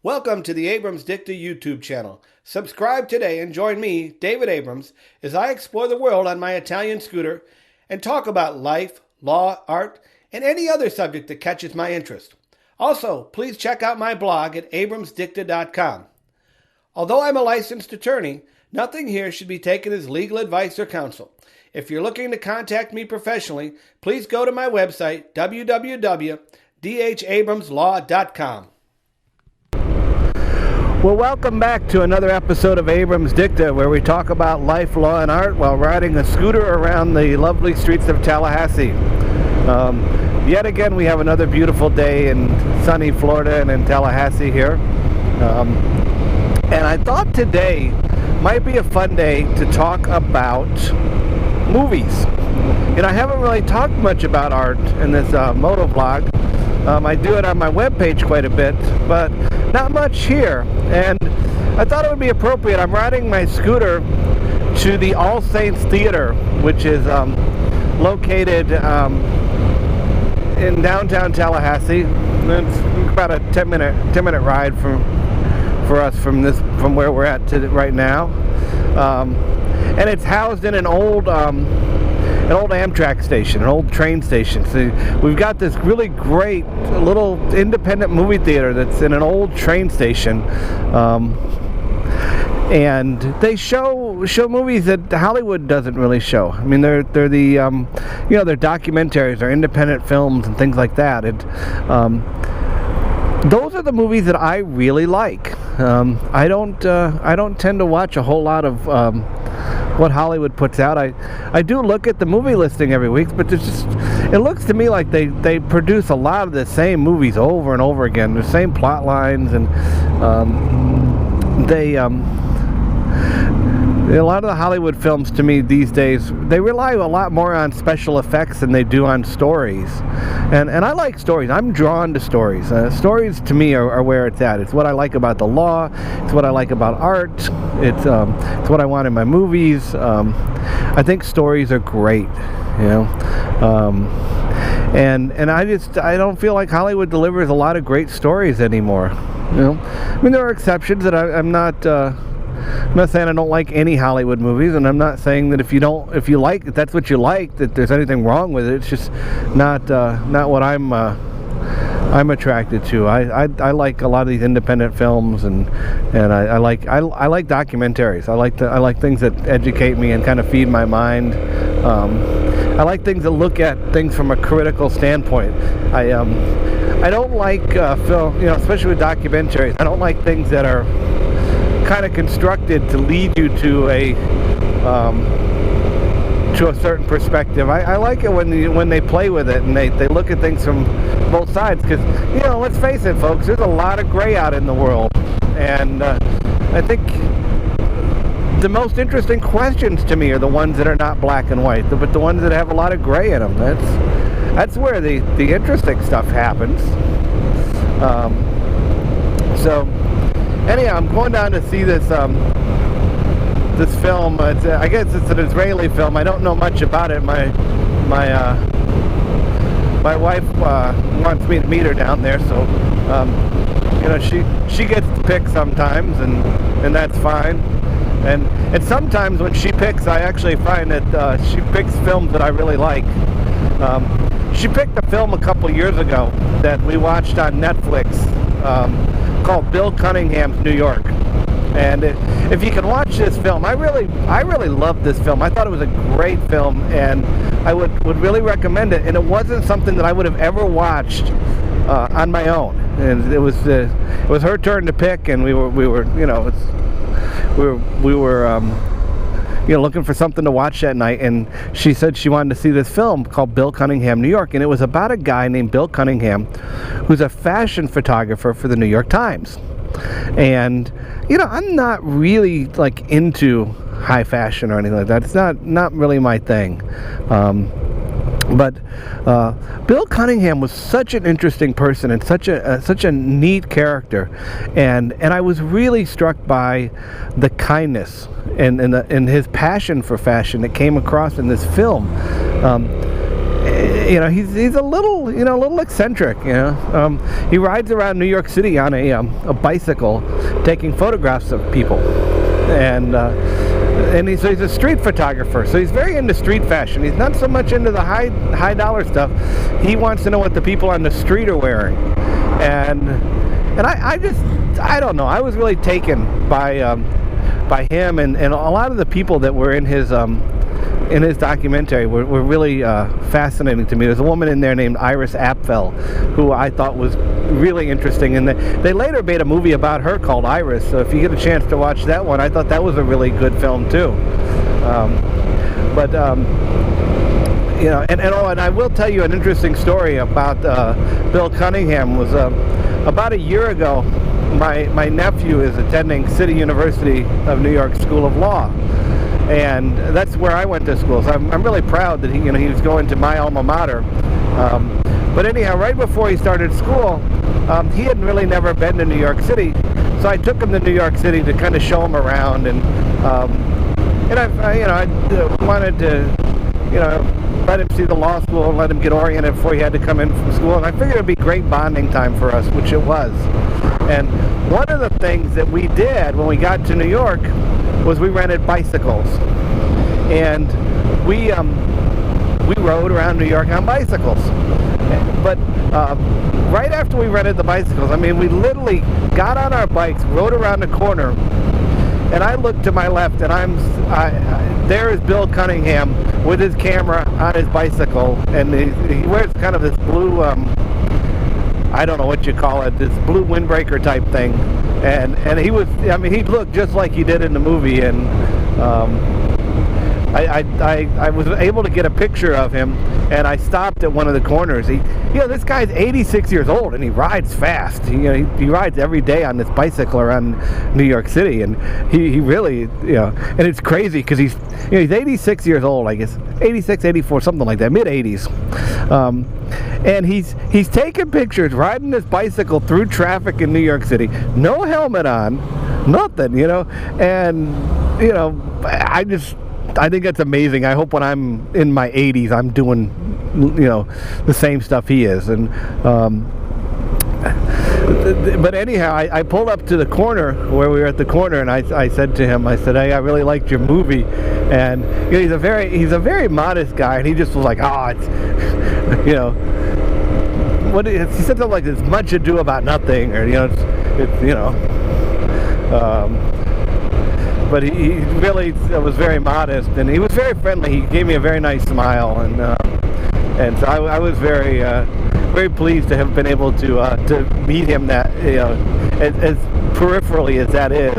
Welcome to the Abrams Dicta YouTube channel. Subscribe today and join me, David Abrams, as I explore the world on my Italian scooter and talk about life, law, art, and any other subject that catches my interest. Also, please check out my blog at abramsdicta.com. Although I'm a licensed attorney, nothing here should be taken as legal advice or counsel. If you're looking to contact me professionally, please go to my website, www.dhabramslaw.com. Well, welcome back to another episode of Abrams Dicta, where we talk about life, law, and art while riding a scooter around the lovely streets of Tallahassee. Yet again, we have another beautiful day in sunny Florida and in Tallahassee here. And I thought today might be a fun day to talk about movies. You know, I haven't really talked much about art in this moto vlog. I do it on my webpage quite a bit, but not much here. And I thought it would be appropriate. I'm riding my scooter to the All Saints Theater, which is located in downtown Tallahassee. It's about a 10-minute ride for us from where we're at to right now. And it's housed in an old Amtrak station, an old train station. So we've got this really great little independent movie theater that's in an old train station, and they show movies that Hollywood doesn't really show. I mean, they're the they're documentaries, they're independent films and things like that. Those are the movies that I really like. I don't tend to watch a whole lot of what Hollywood puts out. I do look at the movie listing every week, but it looks to me like they produce a lot of the same movies over and over again, the same plot lines, and a lot of the Hollywood films to me these days, they rely a lot more on special effects than they do on stories. And I like stories. I'm drawn to stories. Stories to me are where it's at. It's what I like about the law. It's what I like about art. It's what I want in my movies. I think stories are great, you know. And I don't feel like Hollywood delivers a lot of great stories anymore. You know, I mean, there are exceptions that I'm not saying I don't like any Hollywood movies, and I'm not saying that if you like, if that's what you like, that there's anything wrong with it. It's just not what I'm attracted to. I like a lot of these independent films, and I like documentaries. I like things that educate me and kind of feed my mind. I like things that look at things from a critical standpoint. I don't like film, especially with documentaries. I don't like things that are kind of constructed to lead you to a certain perspective. I like it when they play with it and they look at things from both sides, because let's face it, folks, there's a lot of gray out in the world, and I think the most interesting questions to me are the ones that are not black and white, but the ones that have a lot of gray in them. That's where the interesting stuff happens. So anyhow, I'm going down to see this film. I guess it's an Israeli film. I don't know much about it. My wife wants me to meet her down there, so she gets to pick sometimes, and that's fine. And sometimes when she picks, I actually find that she picks films that I really like. She picked a film a couple years ago that we watched on Netflix called Bill Cunningham's New York. And if you can watch this film, I really loved this film. I thought it was a great film, and I would really recommend it. And it wasn't something that I would have ever watched on my own. And it was her turn to pick, and we were looking for something to watch that night, and she said she wanted to see this film called Bill Cunningham, New York, and it was about a guy named Bill Cunningham who's a fashion photographer for the New York Times. And I'm not really like into high fashion or anything like that. It's not really my thing. But Bill Cunningham was such an interesting person and such a neat character, and I was really struck by the kindness and his passion for fashion that came across in this film. he's a little eccentric. He rides around New York City on a bicycle, taking photographs of people, so he's a street photographer. So he's very into street fashion. He's not so much into the high dollar stuff. He wants to know what the people on the street are wearing, and I don't know. I was really taken by him, and a lot of the people that were in his documentary were really fascinating to me. There's a woman in there named Iris Apfel, who I thought was really interesting, and they later made a movie about her called Iris. So if you get a chance to watch that one, I thought that was a really good film too. And I will tell you an interesting story about Bill Cunningham. Was about a year ago. My nephew is attending City University of New York School of Law, and that's where I went to school. So I'm really proud that he was going to my alma mater. But anyhow, right before he started school, he had really never been to New York City, so I took him to New York City to kind of show him around, and I wanted to let him see the law school and let him get oriented before he had to come in from school, and I figured it'd be great bonding time for us, which it was. And one of the things that we did when we got to New York was we rented bicycles, and we rode around New York on bicycles. But right after we rented the bicycles, we literally got on our bikes, rode around the corner, and I looked to my left, and there is Bill Cunningham with his camera on his bicycle, and he wears kind of this blue, I don't know what you call it, this blue windbreaker type thing, and he looked just like he did in the movie, and I was able to get a picture of him, and I stopped at one of the corners. This guy's 86 years old, and he rides fast. He rides every day on this bicycle around New York City, and he really, and it's crazy because he's 86 years old, I guess, 86, 84, something like that, mid-80s. And he's taking pictures riding this bicycle through traffic in New York City, no helmet on, nothing, and I think that's amazing. I hope when I'm in my 80s, I'm doing, the same stuff he is. And but anyhow, I pulled up to the corner where we were at the corner, and I said to him, hey, I really liked your movie. And he's a very modest guy, and he just was like, it's, he said something like, "It's much ado about nothing," or but he really was very modest, and he was very friendly. He gave me a very nice smile, and so I was very very pleased to have been able to meet him. That as peripherally as that is,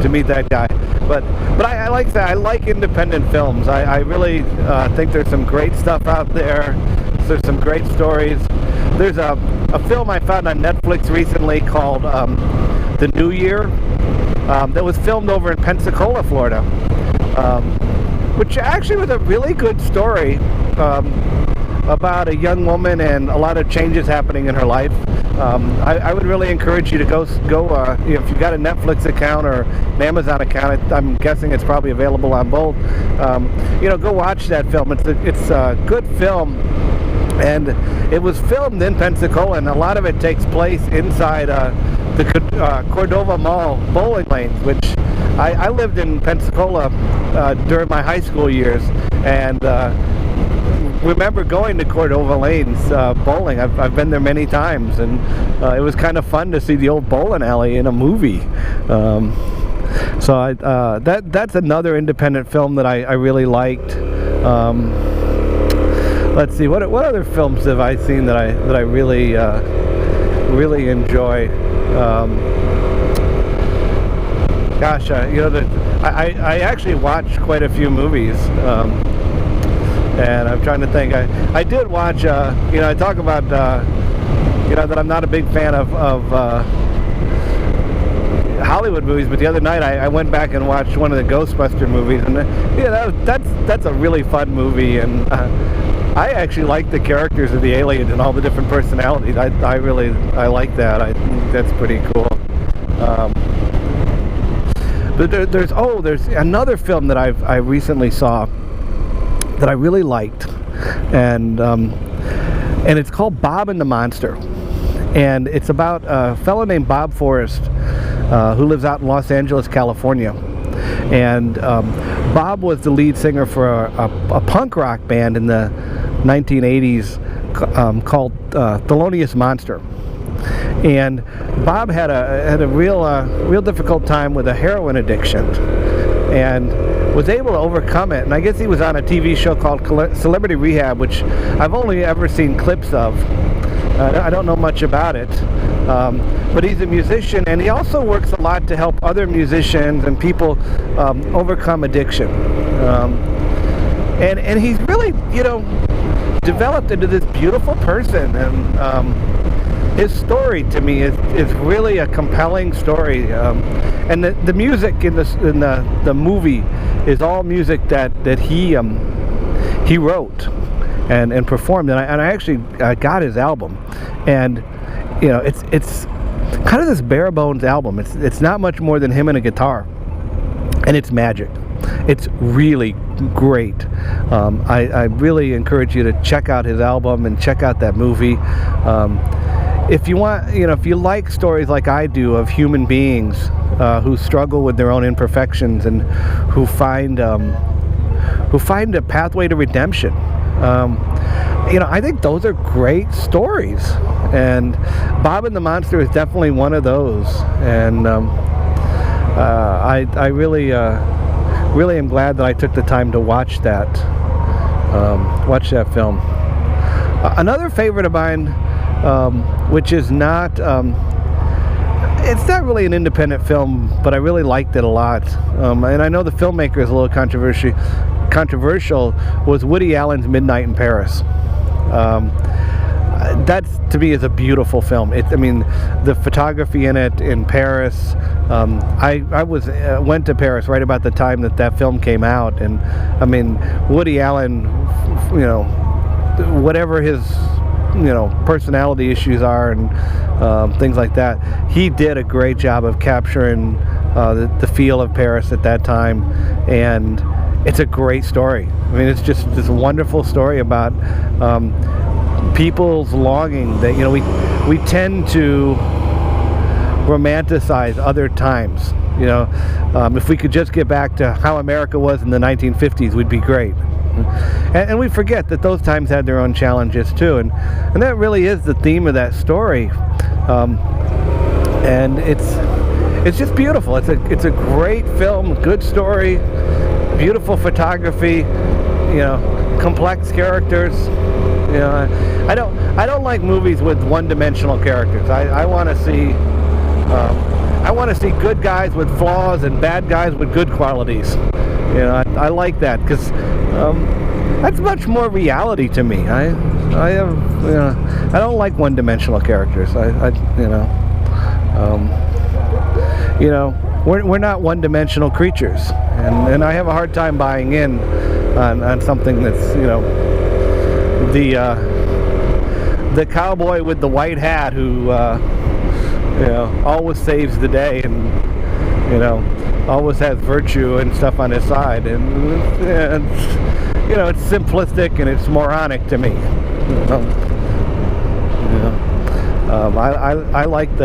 to meet that guy. But I like that. I like independent films. I really think there's some great stuff out there. There's some great stories. There's a film I found on Netflix recently called The New Year, that was filmed over in Pensacola, Florida, which actually was a really good story about a young woman and a lot of changes happening in her life. I would really encourage you to go if you've got a Netflix account or an Amazon account. I'm guessing it's probably available on both. Go watch that film. It's a good film. And it was filmed in Pensacola, and a lot of it takes place inside the Cordova Mall bowling lanes, which I lived in Pensacola during my high school years, and remember going to Cordova Lanes bowling. I've been there many times, and it was kind of fun to see the old bowling alley in a movie. So that's another independent film that I really liked. Let's see, what other films have I seen that I really really enjoy? I actually watched quite a few movies, and I'm trying to think. I did watch. I talk about that I'm not a big fan of Hollywood movies, but the other night I went back and watched one of the Ghostbuster movies, and that's a really fun movie, and I actually like the characters of the aliens and all the different personalities. I like that. I think that's pretty cool. But there's another film that I recently saw that I really liked, and it's called Bob and the Monster, and it's about a fellow named Bob Forrest who lives out in Los Angeles, California. And Bob was the lead singer for a punk rock band in the 1980s called Thelonious Monster. And Bob had a real difficult time with a heroin addiction, and was able to overcome it. And I guess he was on a TV show called Celebrity Rehab, which I've only ever seen clips of. I don't know much about it, but he's a musician, and he also works a lot to help other musicians and people overcome addiction. And he's really, developed into this beautiful person, and his story to me is really a compelling story. And the music in the movie is all music that he wrote and performed, and I actually got his album, and it's kind of this bare bones album. It's not much more than him and a guitar, and it's magic. It's really great. I really encourage you to check out his album and check out that movie. If you want, if you like stories like I do of human beings who struggle with their own imperfections and who find a pathway to redemption, I think those are great stories, and Bob and the Monster is definitely one of those. And I really am glad that I took the time to watch that film. Another favorite of mine, which is not, it's not really an independent film, but I really liked it a lot. And I know the filmmaker is a little controversial, was Woody Allen's Midnight in Paris. That to me is a beautiful film. The photography in it in Paris. I went to Paris right about the time that film came out, and Woody Allen, whatever his personality issues are and things like that, he did a great job of capturing the feel of Paris at that time, and it's a great story. It's just this wonderful story about people's longing that we tend to romanticize other times. If we could just get back to how America was in the 1950s, we'd be great. And we forget that those times had their own challenges too, and that really is the theme of that story. And it's just beautiful. It's a great film, good story, beautiful photography, complex characters. I don't like movies with one-dimensional characters. I want to see good guys with flaws and bad guys with good qualities. I like that, because that's much more reality to me. I don't like one-dimensional characters. We're not one-dimensional creatures, and I have a hard time buying in on something that's the cowboy with the white hat who always saves the day and always has virtue and stuff on his side, and it's simplistic and it's moronic to me. I like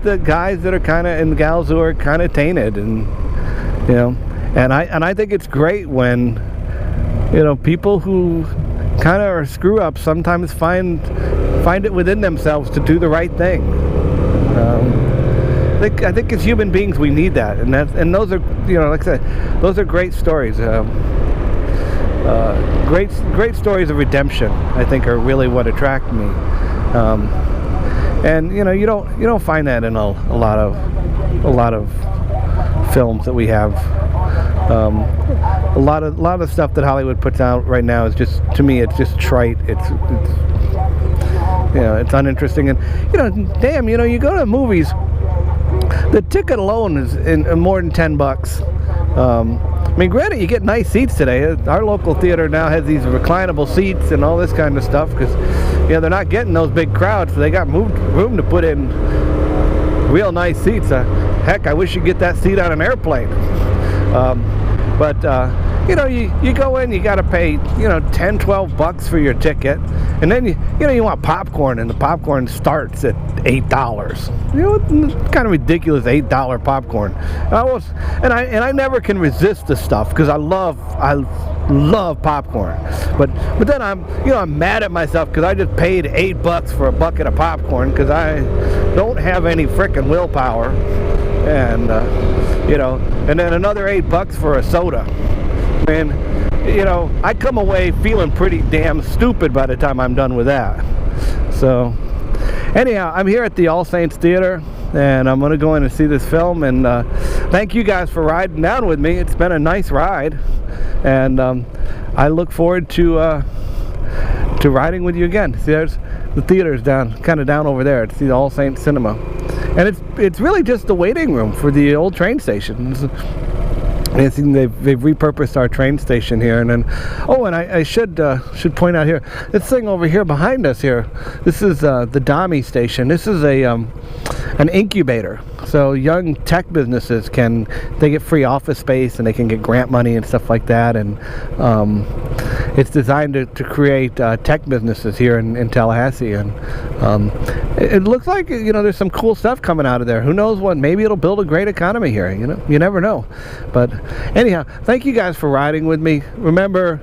the guys that are kind of, and the gals who are kind of tainted, and I think it's great when people who kind of are screw ups sometimes find it within themselves to do the right thing. I think as human beings we need that, and those are, like I said, those are great stories. Great stories of redemption, I think, are really what attract me. And you don't find that in a lot of films that we have. A lot of stuff that Hollywood puts out right now is just, to me, it's just trite. It's it's uninteresting, and damn, you go to movies, the ticket alone is more than $10. Granted, you get nice seats today. Our local theater now has these reclinable seats and all this kind of stuff, because they're not getting those big crowds, so they got room to put in real nice seats. Heck, I wish you'd get that seat on an airplane. But you go in, you got to pay, 10, 12 bucks for your ticket, and then you want popcorn, and the popcorn starts at $8. It's kind of ridiculous, $8 popcorn. I never can resist the stuff because I love popcorn. But then I'm mad at myself because I just paid $8 for a bucket of popcorn because I don't have any frickin' willpower, and and then another $8 for a soda. And I come away feeling pretty damn stupid by the time I'm done with that. So anyhow, I'm here at the All Saints Theater, and I'm going to go in and see this film, and thank you guys for riding down with me. It's been a nice ride, and I look forward to riding with you again. See, there's the theater's kind of down over there. It's the All Saints Cinema, and it's really just the waiting room for the old train station. I think they've repurposed our train station here, and then I should point out here, this thing over here behind us here, this is the Dami station. This is an incubator, so young tech businesses they get free office space, and they can get grant money and stuff like that, and it's designed to create tech businesses here in Tallahassee, and it looks like there's some cool stuff coming out of there. Who knows what? Maybe it'll build a great economy here. You never know. But anyhow, thank you guys for riding with me. Remember,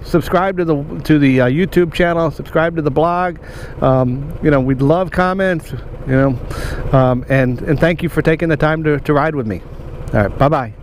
subscribe to the YouTube channel, subscribe to the blog. We'd love comments. And thank you for taking the time to ride with me. All right, bye bye.